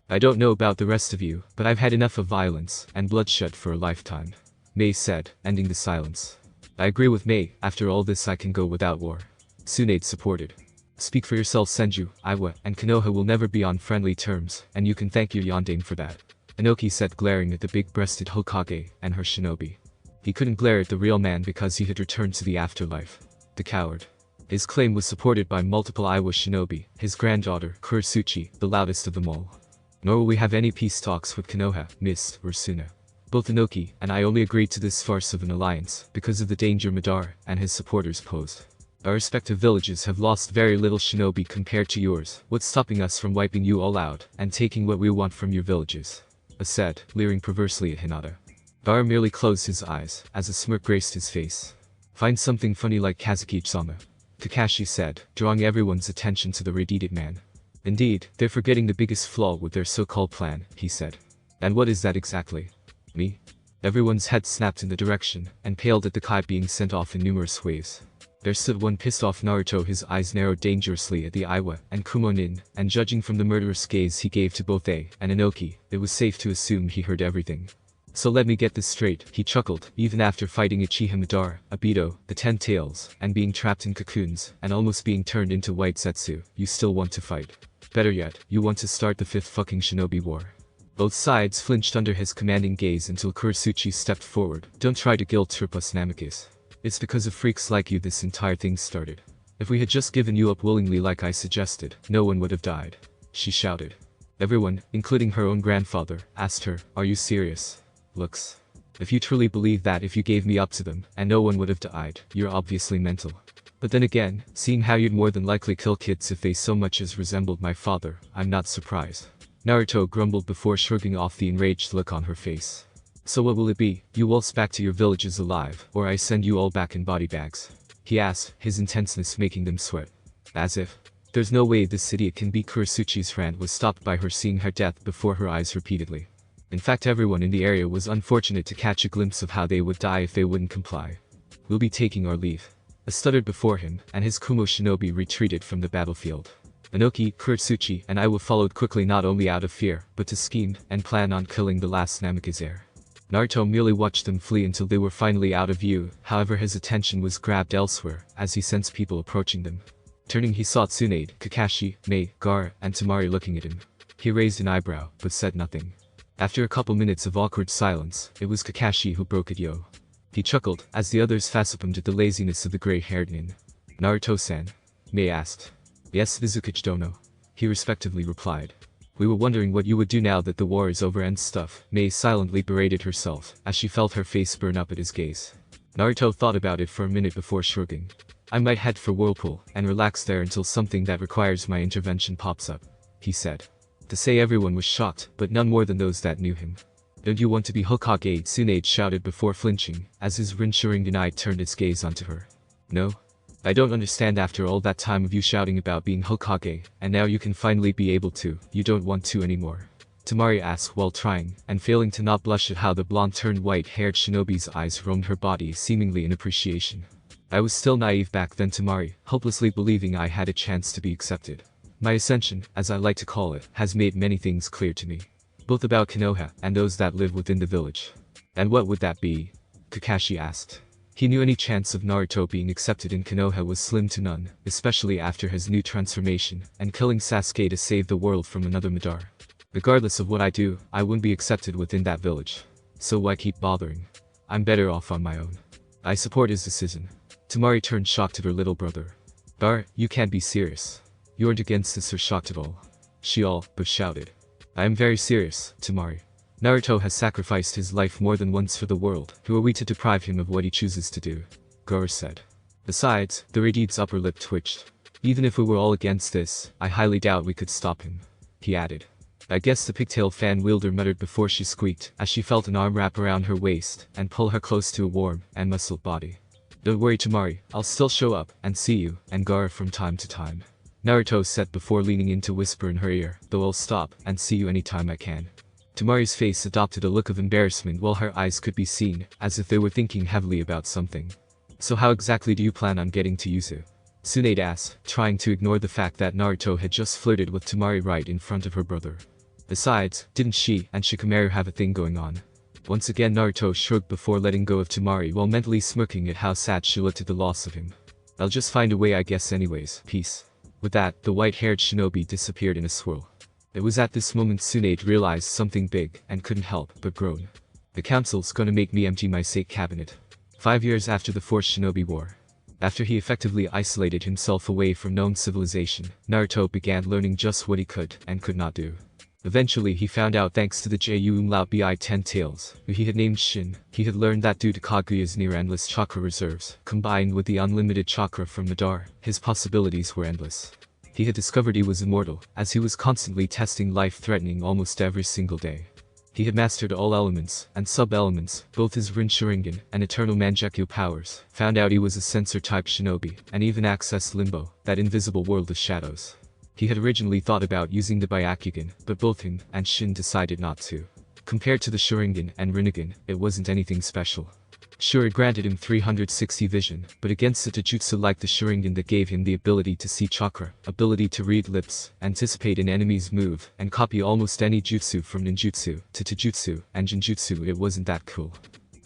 Speaker 1: I don't know about the rest of you, but I've had enough of violence and bloodshed for a lifetime, Mei said, ending the silence. I agree with Mei. After all this, I can go without war. Tsunade supported. Speak for yourself, Senju. Iwa and Konoha will never be on friendly terms, and you can thank your yandere for that, Inoki said, glaring at the big-breasted Hokage and her shinobi. He couldn't glare at the real man because he had returned to the afterlife. The coward. His claim was supported by multiple Iwa shinobi, his granddaughter, Kurasuchi, the loudest of them all. Nor will we have any peace talks with Konoha, Mist, or Suna. Both Inoki and I only agreed to this farce of an alliance because of the danger Madara and his supporters posed. Our respective villages have lost very little shinobi compared to yours. What's stopping us from wiping you all out and taking what we want from your villages? I said, leering perversely at Hinata. Gaara merely closed his eyes as a smirk graced his face. Find something funny like Kazuki-sama, Kakashi said, drawing everyone's attention to the radiated man. Indeed, they're forgetting the biggest flaw with their so-called plan, he said. And what is that exactly? Me? Everyone's head snapped in the direction and paled at the kai being sent off in numerous waves. There stood one pissed off Naruto, his eyes narrowed dangerously at the Iwa and Kumonin, and judging from the murderous gaze he gave to both A and Inoki, it was safe to assume he heard everything. So let me get this straight, he chuckled, even after fighting Uchiha Madara, Obito, the 10 Tails, and being trapped in cocoons, and almost being turned into white Zetsu, you still want to fight. Better yet, you want to start the 5th fucking shinobi war. Both sides flinched under his commanding gaze until Kurotsuchi stepped forward. Don't try to guilt trip us, Namikaze. It's because of freaks like you this entire thing started. If we had just given you up willingly like I suggested, no one would have died. She shouted. Everyone, including her own grandfather, asked her, are you serious? Looks. If you truly believe that if you gave me up to them, and no one would have died, you're obviously mental. But then again, seeing how you'd more than likely kill kids if they so much as resembled my father, I'm not surprised. Naruto grumbled before shrugging off the enraged look on her face. So what will it be, you waltz back to your villages alive, or I send you all back in body bags? He asked, his intenseness making them sweat. As if. There's no way this idiot can be. Kurotsuchi's rant was stopped by her seeing her death before her eyes repeatedly. In fact, everyone in the area was unfortunate to catch a glimpse of how they would die if they wouldn't comply. We'll be taking our leave. A stuttered before him, and his Kumo shinobi retreated from the battlefield. Inoki, Kurotsuchi, and Iwa followed quickly, not only out of fear, but to scheme and plan on killing the last Namikaze heir. Naruto merely watched them flee until they were finally out of view. However, his attention was grabbed elsewhere as he sensed people approaching them. Turning, he saw Tsunade, Kakashi, Mei, Gaara, and Temari looking at him. He raised an eyebrow, but said nothing. After a couple minutes of awkward silence, it was Kakashi who broke it. Yo. He chuckled, as the others facepalmed at the laziness of the gray-haired nin. Naruto-san? Mei asked. Yes, Vizukichi Dono. He respectively replied. We were wondering what you would do now that the war is over and stuff. Mei silently berated herself, as she felt her face burn up at his gaze. Naruto thought about it for a minute before shrugging. I might head for Whirlpool, and relax there until something that requires my intervention pops up, he said. To say everyone was shocked, but none more than those that knew him. Don't you want to be Hokage? Tsunade shouted before flinching, as his Rinchuring eye turned its gaze onto her. No? I don't understand. After all that time of you shouting about being Hokage, and now you can finally be able to, you don't want to anymore? Temari asked while trying, and failing to not blush at how the blonde turned white-haired shinobi's eyes roamed her body seemingly in appreciation. I was still naive back then, Temari, hopelessly believing I had a chance to be accepted. My ascension, as I like to call it, has made many things clear to me. Both about Konoha and those that live within the village. And what would that be? Kakashi asked. He knew any chance of Naruto being accepted in Konoha was slim to none, especially after his new transformation, and killing Sasuke to save the world from another Madara. Regardless of what I do, I wouldn't be accepted within that village. So why keep bothering? I'm better off on my own. I support his decision. Temari turned shocked at her little brother. Gaara, you can't be serious. You aren't against this or shocked at all. She all but shouted. I am very serious, Temari. Naruto has sacrificed his life more than once for the world. Who are we to deprive him of what he chooses to do? Gaara said. Besides, the Radiant's upper lip twitched. Even if we were all against this, I highly doubt we could stop him. He added. I guess the pigtail fan wielder muttered before she squeaked, as she felt an arm wrap around her waist and pull her close to a warm and muscled body. Don't worry, Temari, I'll still show up and see you and Gaara from time to time. Naruto said before leaning in to whisper in her ear, though I'll stop and see you anytime I can. Temari's face adopted a look of embarrassment while her eyes could be seen, as if they were thinking heavily about something. So how exactly do you plan on getting to Yuzu? Tsunade asked, trying to ignore the fact that Naruto had just flirted with Temari right in front of her brother. Besides, didn't she and Shikamaru have a thing going on? Once again Naruto shrugged before letting go of Temari while mentally smirking at how sad she looked at the loss of him. I'll just find a way, I guess, anyways. Peace. With that, the white-haired shinobi disappeared in a swirl. It was at this moment Tsunade realized something big and couldn't help but groan. The council's gonna make me empty my safe cabinet. 5 years after the Fourth Shinobi War. After he effectively isolated himself away from known civilization, Naruto began learning just what he could and could not do. Eventually he found out thanks to the Juubi 10 tails, who he had named Shin. He had learned that due to Kaguya's near-endless chakra reserves, combined with the unlimited chakra from Madara, his possibilities were endless. He had discovered he was immortal, as he was constantly testing life-threatening almost every single day. He had mastered all elements and sub-elements, both his Rin Sharingan and Eternal Mangekyou powers, found out he was a Sensor-type shinobi, and even accessed Limbo, that invisible world of shadows. He had originally thought about using the Byakugan, but both him and Shin decided not to. Compared to the Sharingan and Rinnegan, it wasn't anything special. Sure, it granted him 360 vision, but against a jutsu like the Sharingan that gave him the ability to see chakra, ability to read lips, anticipate an enemy's move, and copy almost any jutsu from ninjutsu to taijutsu and genjutsu, it wasn't that cool.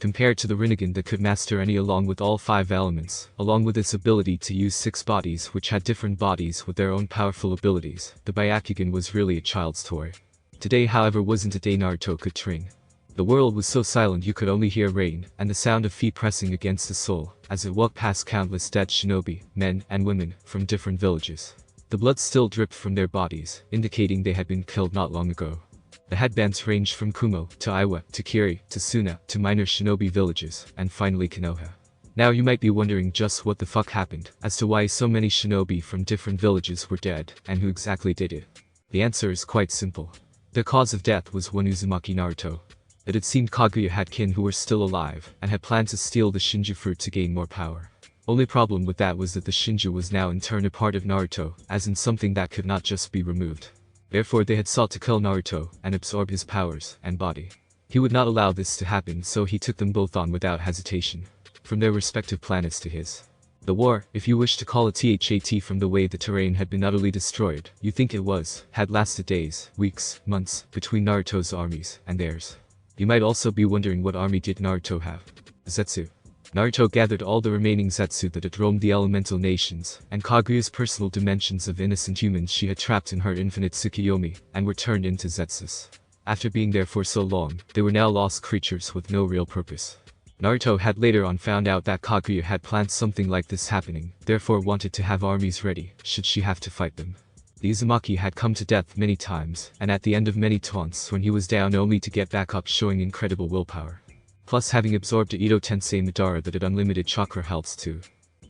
Speaker 1: Compared to the Rinnegan that could master any along with all 5 elements, along with its ability to use 6 bodies which had different bodies with their own powerful abilities, the Byakugan was really a child's toy. Today, however, wasn't a day Naruto could train. The world was so silent you could only hear rain and the sound of feet pressing against the soul as it walked past countless dead shinobi, men and women, from different villages. The blood still dripped from their bodies, indicating they had been killed not long ago. The headbands ranged from Kumo to Iwa to Kiri to Suna to minor shinobi villages, and finally Konoha. Now you might be wondering just what the fuck happened, as to why so many shinobi from different villages were dead, and who exactly did it. The answer is quite simple. The cause of death was one Uzumaki Naruto. It had seemed Kaguya had kin who were still alive, and had planned to steal the Shinju fruit to gain more power. Only problem with that was that the Shinju was now in turn a part of Naruto, as in something that could not just be removed. Therefore they had sought to kill Naruto, and absorb his powers and body. He would not allow this to happen, so he took them both on without hesitation. From their respective planets to his. The war, if you wish to call it that from the way the terrain had been utterly destroyed, you think it was, had lasted days, weeks, months, between Naruto's armies, and theirs. You might also be wondering what army did Naruto have? Zetsu. Naruto gathered all the remaining Zetsu that had roamed the elemental nations, and Kaguya's personal dimensions of innocent humans she had trapped in her infinite Tsukuyomi, and were turned into Zetsus. After being there for so long, they were now lost creatures with no real purpose. Naruto had later on found out that Kaguya had planned something like this happening, therefore wanted to have armies ready, should she have to fight them. The Uzumaki had come to death many times, and at the end of many taunts when he was down only to get back up, showing incredible willpower. Plus having absorbed a Ito Tensei Madara that had unlimited chakra healths too.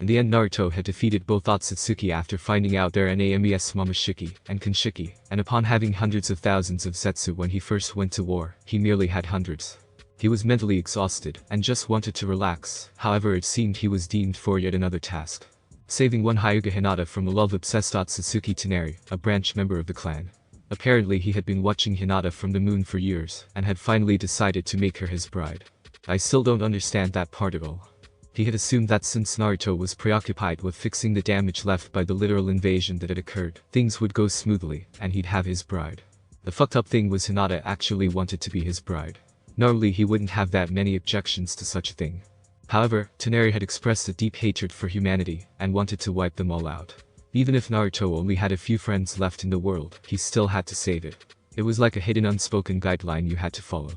Speaker 1: In the end, Naruto had defeated both Otsutsuki after finding out their names Momoshiki and Kanshiki, and upon having hundreds of thousands of Zetsu when he first went to war, he merely had hundreds. He was mentally exhausted, and just wanted to relax, however it seemed he was deemed for yet another task. Saving one Hyuga Hinata from a love-obsessed Otsutsuki Toneri, a branch member of the clan. Apparently he had been watching Hinata from the moon for years, and had finally decided to make her his bride. I still don't understand that part at all. He had assumed that since Naruto was preoccupied with fixing the damage left by the literal invasion that had occurred, things would go smoothly, and he'd have his bride. The fucked up thing was Hinata actually wanted to be his bride. Normally he wouldn't have that many objections to such a thing. However, Toneri had expressed a deep hatred for humanity, and wanted to wipe them all out. Even if Naruto only had a few friends left in the world, he still had to save it. It was like a hidden unspoken guideline you had to follow.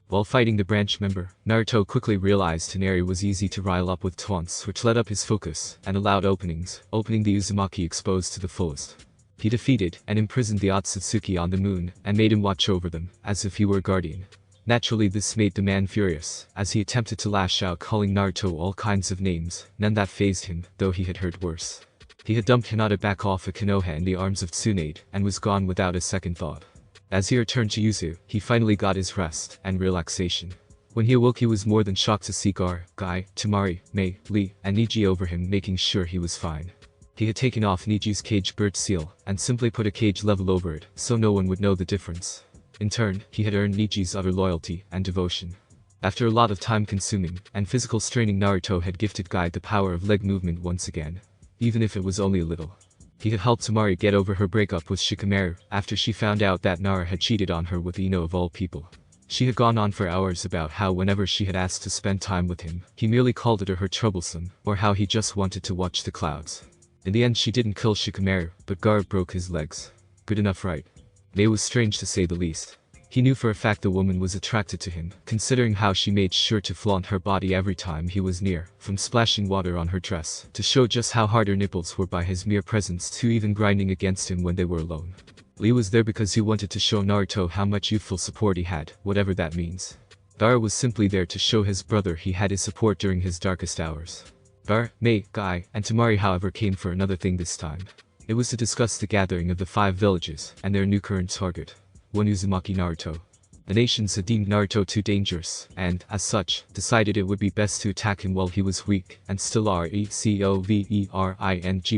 Speaker 1: While fighting the branch member, Naruto quickly realized Toneri was easy to rile up with taunts which let up his focus, and allowed opening the Uzumaki exposed to the fullest. He defeated and imprisoned the Otsutsuki on the moon, and made him watch over them, as if he were a guardian. Naturally this made the man furious, as he attempted to lash out, calling Naruto all kinds of names, none that fazed him, though he had heard worse. He had dumped Hinata back off of Konoha in the arms of Tsunade, and was gone without a second thought. As he returned to Yuzu, he finally got his rest and relaxation. When he awoke he was more than shocked to see Gar, Guy, Tamari, Mei, Lee, and Niji over him, making sure he was fine. He had taken off Niji's cage bird seal, and simply put a cage level over it, so no one would know the difference. In turn, he had earned Niji's utter loyalty and devotion. After a lot of time-consuming and physical straining, Naruto had gifted Guy the power of leg movement once again. Even if it was only a little. He had helped Tamari get over her breakup with Shikamaru, after she found out that Nara had cheated on her with Ino of all people. She had gone on for hours about how whenever she had asked to spend time with him, he merely called her troublesome, or how he just wanted to watch the clouds. In the end she didn't kill Shikamaru, but Gar broke his legs. Good enough, right? It was strange to say the least. He knew for a fact the woman was attracted to him, considering how she made sure to flaunt her body every time he was near, from splashing water on her dress, to show just how hard her nipples were by his mere presence, to even grinding against him when they were alone. Lee was there because he wanted to show Naruto how much youthful support he had, whatever that means. Gaara was simply there to show his brother he had his support during his darkest hours. Gaara, Mei, Guy, and Temari however came for another thing this time. It was to discuss the gathering of the 5 villages and their new current target, one Uzumaki Naruto. The nations had deemed Naruto too dangerous, and, as such, decided it would be best to attack him while he was weak, and still Recovering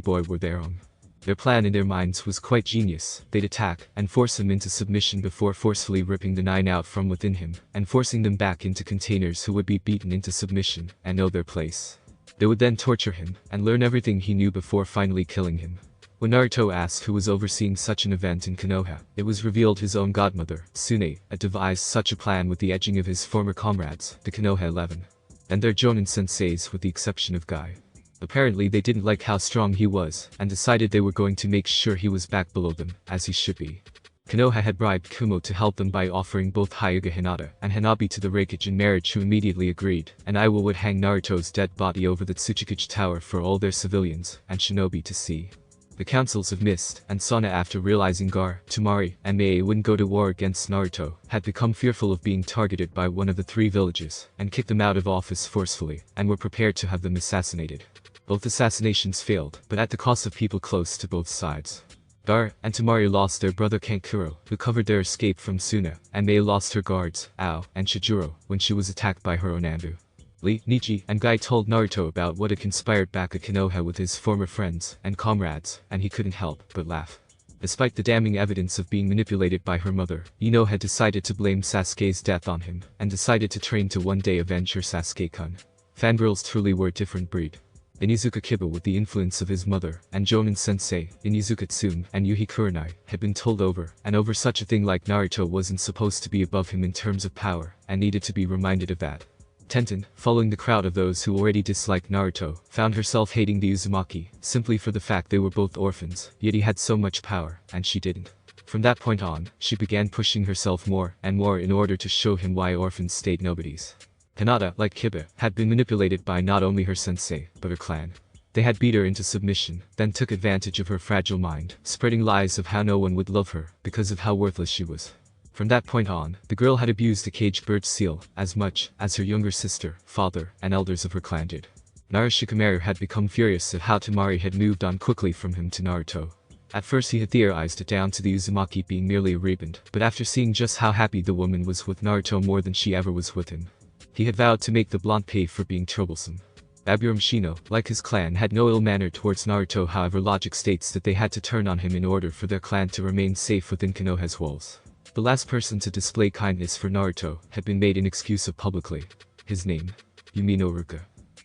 Speaker 1: boy were their own. Their plan in their minds was quite genius. They'd attack and force him into submission before forcefully ripping the 9 out from within him, and forcing them back into containers who would be beaten into submission and know their place. They would then torture him and learn everything he knew before finally killing him. When Naruto asked who was overseeing such an event in Konoha, it was revealed his own godmother, Tsune, had devised such a plan with the edging of his former comrades, the Konoha 11. And their Jonin senseis with the exception of Guy. Apparently they didn't like how strong he was, and decided they were going to make sure he was back below them, as he should be. Konoha had bribed Kumo to help them by offering both Hyuga Hinata and Hanabi to the Reikage in marriage, who immediately agreed, and Iwa would hang Naruto's dead body over the Tsuchikage Tower for all their civilians and shinobi to see. The councils of Mist and Sana, after realizing Gaara, Temari, and Mei wouldn't go to war against Naruto, had become fearful of being targeted by one of the 3 villages, and kicked them out of office forcefully, and were prepared to have them assassinated. Both assassinations failed, but at the cost of people close to both sides. Gaara and Temari lost their brother Kankuro, who covered their escape from Suna, and Mei lost her guards, Ao and Shijuro, when she was attacked by her own Anbu. Lee, Nichi, and Guy told Naruto about what had conspired back at Konoha with his former friends and comrades, and he couldn't help but laugh. Despite the damning evidence of being manipulated by her mother, Ino had decided to blame Sasuke's death on him, and decided to train to one day avenge her Sasuke-kun. Fangirls truly were a different breed. Inizuka Kiba, with the influence of his mother, and Jonin Sensei, Inizuka Tsume, and Yuhi Kurenai, had been told over and over such a thing like Naruto wasn't supposed to be above him in terms of power, and needed to be reminded of that. Tenten, following the crowd of those who already disliked Naruto, found herself hating the Uzumaki, simply for the fact they were both orphans, yet he had so much power, and she didn't. From that point on, she began pushing herself more and more in order to show him why orphans stayed nobodies. Hinata, like Kiba, had been manipulated by not only her sensei, but her clan. They had beat her into submission, then took advantage of her fragile mind, spreading lies of how no one would love her, because of how worthless she was. From that point on, the girl had abused the caged bird seal, as much as her younger sister, father, and elders of her clan did. Nara Shikamaru had become furious at how Temari had moved on quickly from him to Naruto. At first he had theorized it down to the Uzumaki being merely a rebound, but after seeing just how happy the woman was with Naruto more than she ever was with him, he had vowed to make the blonde pay for being troublesome. Aburam Shino, like his clan, had no ill manner towards Naruto, however logic states that they had to turn on him in order for their clan to remain safe within Konoha's walls. The last person to display kindness for Naruto had been made an excuse of publicly. His name, Yumi no Ruka.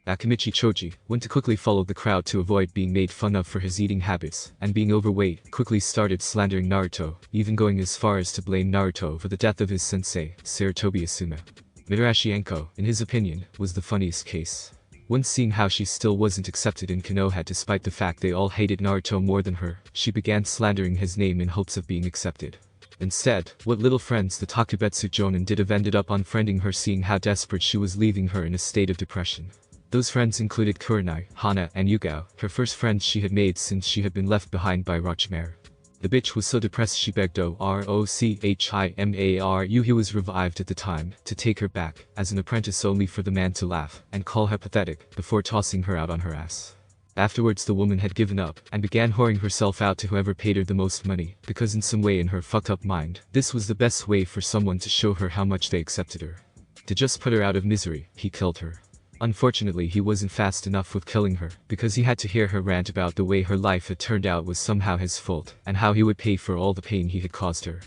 Speaker 1: Akamichi Choji went to quickly follow the crowd to avoid being made fun of for his eating habits, and being overweight, quickly started slandering Naruto, even going as far as to blame Naruto for the death of his sensei, Sarutobi Asuma. Mitarashi Enko, in his opinion, was the funniest case. Once seeing how she still wasn't accepted in Konoha despite the fact they all hated Naruto more than her, she began slandering his name in hopes of being accepted. Instead, what little friends the Takubetsu Jonin did have ended up unfriending her, seeing how desperate she was, leaving her in a state of depression. Those friends included Kurenai, Hana, and Yugao, her first friends she had made since she had been left behind by Orochimaru. The bitch was so depressed she begged Orochimaru, he was revived at the time, to take her back, as an apprentice, only for the man to laugh and call her pathetic, before tossing her out on her ass. Afterwards the woman had given up, and began whoring herself out to whoever paid her the most money, because in some way in her fucked up mind, this was the best way for someone to show her how much they accepted her. To just put her out of misery, he killed her. Unfortunately he wasn't fast enough with killing her, because he had to hear her rant about the way her life had turned out was somehow his fault, and how he would pay for all the pain he had caused her.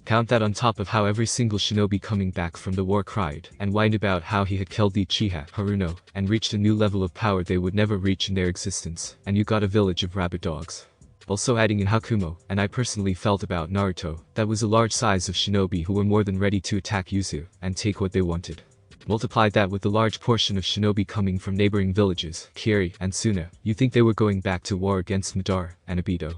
Speaker 1: Count that on top of how every single shinobi coming back from the war cried and whined about how he had killed the Uchiha Haruno, and reached a new level of power they would never reach in their existence, and you got a village of rabid dogs. Also adding in Hakumo, and I personally felt about Naruto, that was a large size of shinobi who were more than ready to attack Yuzu, and take what they wanted. Multiply that with the large portion of shinobi coming from neighboring villages, Kieri and Suna, you think they were going back to war against Madara and Obito.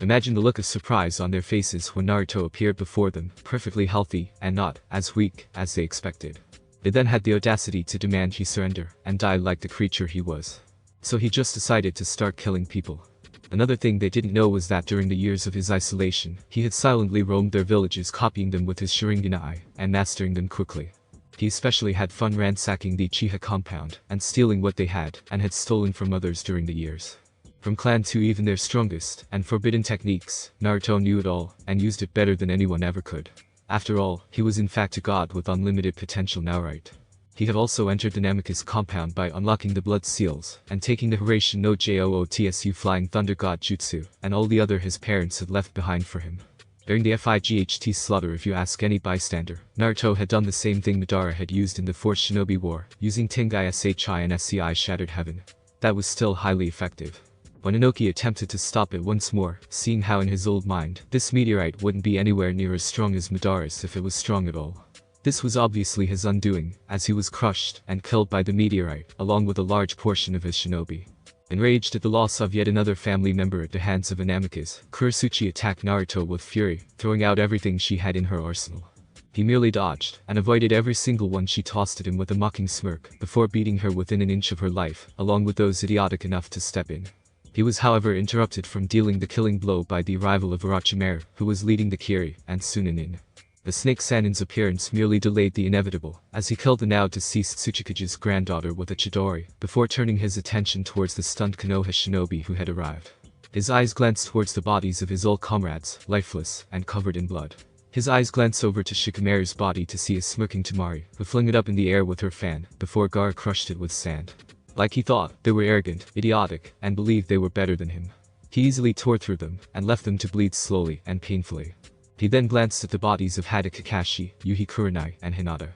Speaker 1: Imagine the look of surprise on their faces when Naruto appeared before them, perfectly healthy, and not as weak as they expected. They then had the audacity to demand he surrender, and die like the creature he was. So he just decided to start killing people. Another thing they didn't know was that during the years of his isolation, he had silently roamed their villages, copying them with his Sharingan eye, and mastering them quickly. He especially had fun ransacking the Uchiha compound, and stealing what they had stolen from others during the years. From Clan 2, even their strongest and forbidden techniques, Naruto knew it all, and used it better than anyone ever could. After all, he was in fact a god with unlimited potential now, right? He had also entered the Namikaze compound by unlocking the blood seals, and taking the Hiraishin no Jootsu Flying Thunder God Jutsu, and all the other his parents had left behind for him. During the FIGHT slaughter, if you ask any bystander, Naruto had done the same thing Madara had used in the Fourth Shinobi War, using Tengai SHI and SCI Shattered Heaven. That was still highly effective. When Inoki attempted to stop it once more, seeing how in his old mind, this meteorite wouldn't be anywhere near as strong as Madara's if it was strong at all. This was obviously his undoing, as he was crushed and killed by the meteorite, along with a large portion of his shinobi. Enraged at the loss of yet another family member at the hands of Namikaze, Kurasuchi attacked Naruto with fury, throwing out everything she had in her arsenal. He merely dodged, and avoided every single one she tossed at him with a mocking smirk, before beating her within an inch of her life, along with those idiotic enough to step in. He was however interrupted from dealing the killing blow by the arrival of Orochimaru, who was leading the Kiri, and Sunanin. The Snake Sanin's appearance merely delayed the inevitable, as he killed the now deceased Tsuchikage's granddaughter with a Chidori, before turning his attention towards the stunned Konoha shinobi who had arrived. His eyes glanced towards the bodies of his old comrades, lifeless and covered in blood. His eyes glanced over to Shikamaru's body to see a smirking Temari, who flung it up in the air with her fan, before Gaara crushed it with sand. Like he thought, they were arrogant, idiotic, and believed they were better than him. He easily tore through them, and left them to bleed slowly and painfully. He then glanced at the bodies of Hada Kakashi, Yuhi Kurenai, and Hinata.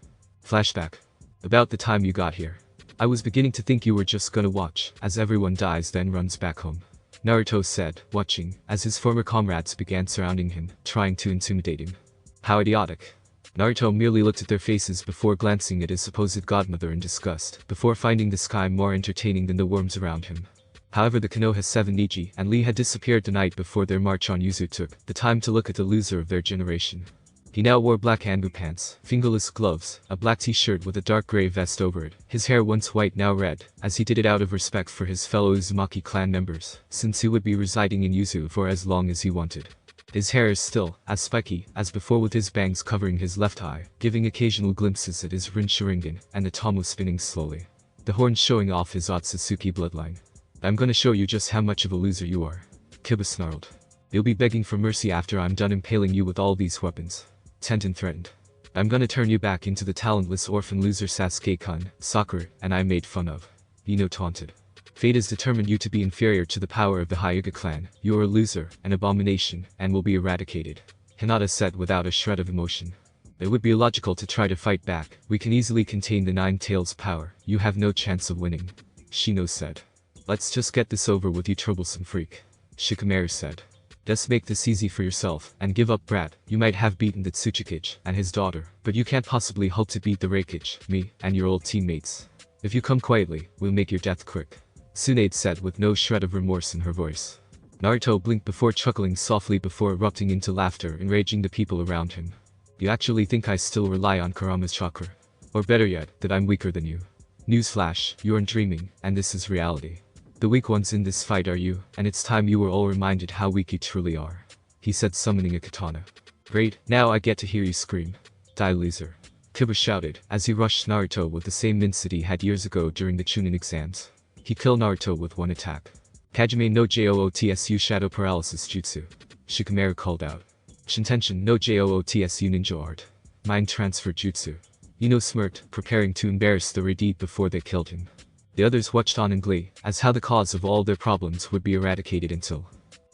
Speaker 1: Flashback. About the time you got here. I was beginning to think you were just gonna watch, as everyone dies then runs back home. Naruto said, watching, as his former comrades began surrounding him, trying to intimidate him. How idiotic. Naruto merely looked at their faces before glancing at his supposed godmother in disgust, before finding the sky more entertaining than the worms around him. However, the Konoha 7 Niji and Lee had disappeared the night before their march on Yuzu took the time to look at the loser of their generation. He now wore black hanbu pants, fingerless gloves, a black t-shirt with a dark gray vest over it, his hair once white now red, as he did it out of respect for his fellow Uzumaki clan members, since he would be residing in Yuzu for as long as he wanted. His hair is still as spiky as before, with his bangs covering his left eye, giving occasional glimpses at his Rin Sharingan, and the Tomo spinning slowly. The horns showing off his Otsutsuki bloodline. I'm gonna show you just how much of a loser you are. Kiba snarled. You'll be begging for mercy after I'm done impaling you with all these weapons. Tenten threatened. I'm gonna turn you back into the talentless orphan loser Sasuke-kun, Sakura, and I made fun of. Ino taunted. Fate has determined you to be inferior to the power of the Hyuga clan. You are a loser, an abomination, and will be eradicated. Hinata said without a shred of emotion. It would be illogical to try to fight back. We can easily contain the Nine Tails' power. You have no chance of winning. Shino said. Let's just get this over with, you troublesome freak. Shikamaru said. Just make this easy for yourself, and give up, brat. You might have beaten the Tsuchikage and his daughter, but you can't possibly hope to beat the Reikage, me, and your old teammates. If you come quietly, we'll make your death quick. Tsunade said with no shred of remorse in her voice. Naruto blinked before chuckling softly before erupting into laughter, enraging the people around him. You actually think I still rely on Kurama's chakra? Or better yet, that I'm weaker than you? Newsflash, you aren't dreaming, and this is reality. The weak ones in this fight are you, and it's time you were all reminded how weak you truly are. He said, summoning a katana. Great, now I get to hear you scream. Die loser. Kiba shouted, as he rushed Naruto with the same mince he had years ago during the Chunin exams. He killed Naruto with one attack. Kajime no Jootsu Shadow Paralysis Jutsu. Shikamaru called out. Shintention no Jootsu Ninja Art. Mind Transfer Jutsu. Ino smirked, preparing to embarrass the Raidid before they killed him. The others watched on in glee, as how the cause of all their problems would be eradicated until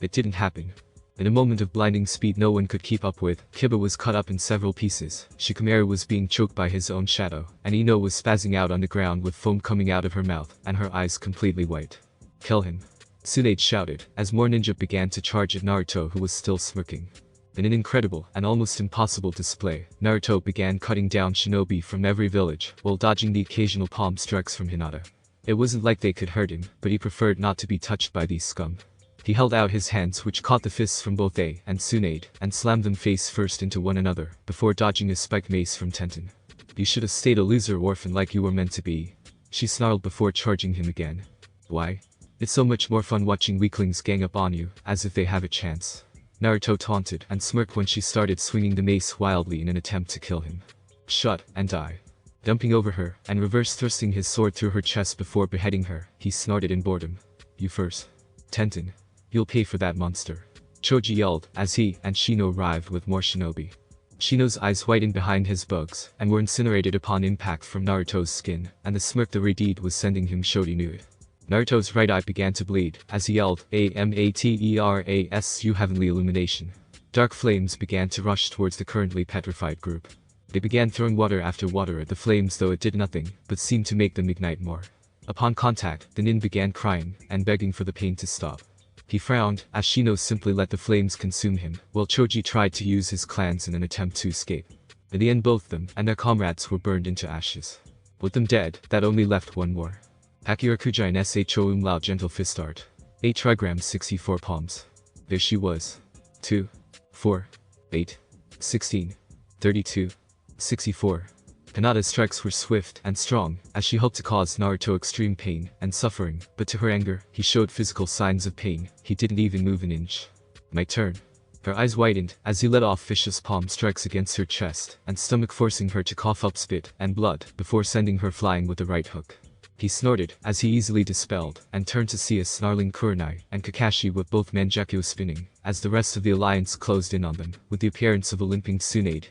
Speaker 1: it didn't happen. In a moment of blinding speed no one could keep up with, Kiba was cut up in several pieces, Shikamaru was being choked by his own shadow, and Ino was spazzing out on the ground with foam coming out of her mouth, and her eyes completely white. Kill him. Tsunade shouted, as more ninja began to charge at Naruto, who was still smirking. In an incredible and almost impossible display, Naruto began cutting down shinobi from every village, while dodging the occasional palm strikes from Hinata. It wasn't like they could hurt him, but he preferred not to be touched by these scum. He held out his hands, which caught the fists from both A and Tsunade, and slammed them face first into one another, before dodging a spiked mace from Tenten. You should have stayed a loser orphan like you were meant to be. She snarled before charging him again. Why? It's so much more fun watching weaklings gang up on you, as if they have a chance. Naruto taunted and smirked when she started swinging the mace wildly in an attempt to kill him. Shut and die. Dumping over her and reverse thrusting his sword through her chest before beheading her, he snorted in boredom. You first. Tenten. You'll pay for that monster. Choji yelled as he and Shino arrived with more shinobi. Shino's eyes whitened behind his bugs and were incinerated upon impact from Naruto's skin, and the smirk the Redeed was sending him showed he knew it. Naruto's right eye began to bleed as he yelled, "Amaterasu heavenly illumination." Dark flames began to rush towards the currently petrified group. They began throwing water after water at the flames, though it did nothing but seemed to make them ignite more. Upon contact, the nin began crying and begging for the pain to stop. He frowned as Shino simply let the flames consume him, while Choji tried to use his clans in an attempt to escape. In the end, both them and their comrades were burned into ashes. With them dead, that only left one more. Kaguya Kujin Sho Umlaut Gentle Fist Art. 8 trigrams 64 palms. There she was. 2, 4, 8, 16, 32, 64. Hinata's strikes were swift and strong, as she hoped to cause Naruto extreme pain and suffering, but to her anger, he showed physical signs of pain. He didn't even move an inch. My turn. Her eyes widened as he let off vicious palm strikes against her chest and stomach, forcing her to cough up spit and blood before sending her flying with the right hook. He snorted as he easily dispelled and turned to see a snarling Kurenai and Kakashi with both Mangekyou spinning, as the rest of the alliance closed in on them, with the appearance of a limping Tsunade,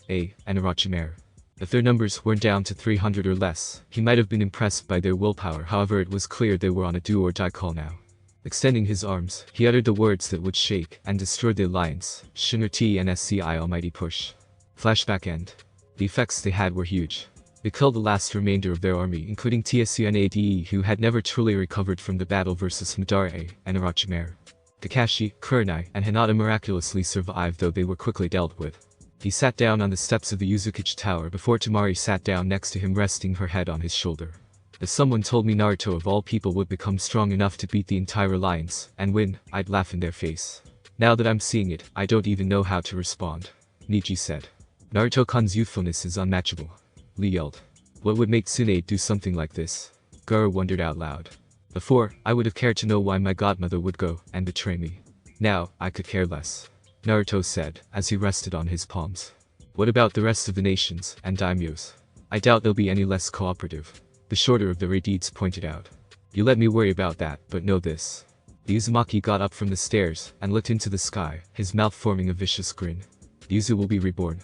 Speaker 1: and Orochimaru. If their numbers weren't down to 300 or less, he might have been impressed by their willpower. However, it was clear they were on a do-or-die call now. Extending his arms, he uttered the words that would shake and destroy the alliance, Shinra TNSCI Almighty Push. Flashback end. The effects they had were huge. They killed the last remainder of their army, including Tsunade, who had never truly recovered from the battle versus Madara and Orochimaru. Kakashi, Kurenai, and Hinata miraculously survived, though they were quickly dealt with. He sat down on the steps of the Uzukichi Tower before Temari sat down next to him, resting her head on his shoulder. If someone told me Naruto of all people would become strong enough to beat the entire alliance and win, I'd laugh in their face. Now that I'm seeing it, I don't even know how to respond. Niji said. Naruto-kun's youthfulness is unmatchable. Lee yelled. What would make Tsunade do something like this? Guru wondered out loud. Before, I would have cared to know why my godmother would go and betray me. Now, I could care less. Naruto said, as he rested on his palms. What about the rest of the nations and daimyos? I doubt they'll be any less cooperative. The shorter of the Redeeds pointed out. You let me worry about that, but know this. The Uzumaki got up from the stairs and looked into the sky, his mouth forming a vicious grin. Yuzu will be reborn.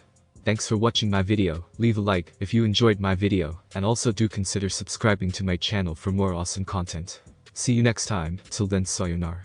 Speaker 1: Thanks for watching my video. Leave a like if you enjoyed my video, and also do consider subscribing to my channel for more awesome content. See you next time. Till then, sayonara.